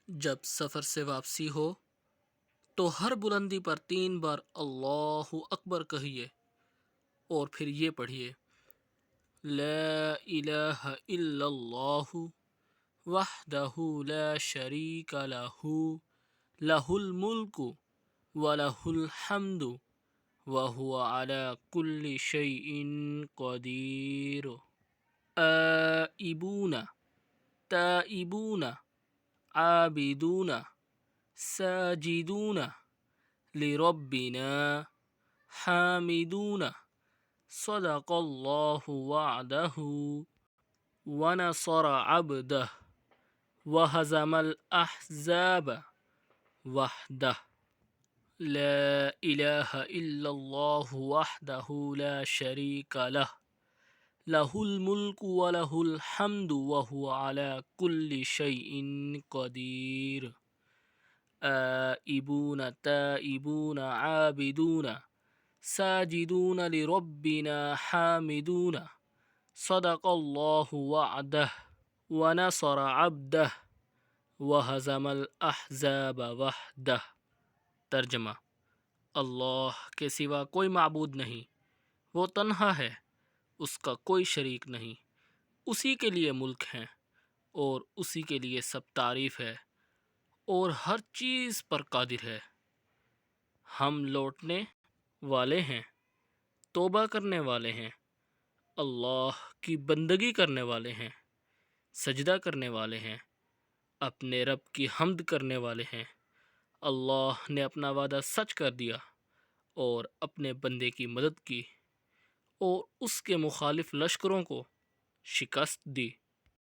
जब सफ़र से वापसी हो तो हर बुलंदी पर 3 बार अल्लाहु अकबर कहिए और फिर ये पढ़िए, ला इलाहा इल्लल्लाहु वहदहु ला शरीका लहू लहुल मुल्कु व लहुल हम्दु व हुवा अला कुल्लि शैइन कदीर। आइबूना ताइबूना आबिदूना साजिदूना लिरब्बिना हामिदूना सदक़ल्लाहु वअदहु व नसर अब्दह व हज़मल अहज़ाब वहदह। ला इलाहा इल्लल्लाहु वहदहु ला शरीका लह लहुल मुल्कु व लहुल हम्दु व हुवा अला कुल्लि शैइन कदीर। आइबून ताइबून आबिदून साजिदून लिरब्बिना हामिदून सदक़ल्लाहु वअदह व नसर अब्दह व हज़मल अहज़ाब वहदह। तर्जमा: अल्लाह के सिवा कोई माबूद नहीं, वो तन्हा है, उसका कोई शरीक नहीं, उसी के लिए मुल्क है और उसी के लिए सब तारीफ़ है और हर चीज़ पर कादिर है। हम लौटने वाले हैं, तौबा करने वाले हैं, अल्लाह की बंदगी करने वाले हैं, सजदा करने वाले हैं, अपने रब की हम्द करने वाले हैं। अल्लाह ने अपना वादा सच कर दिया और अपने बंदे की मदद की और उसके मुखालिफ लश्करों को शिकस्त दी।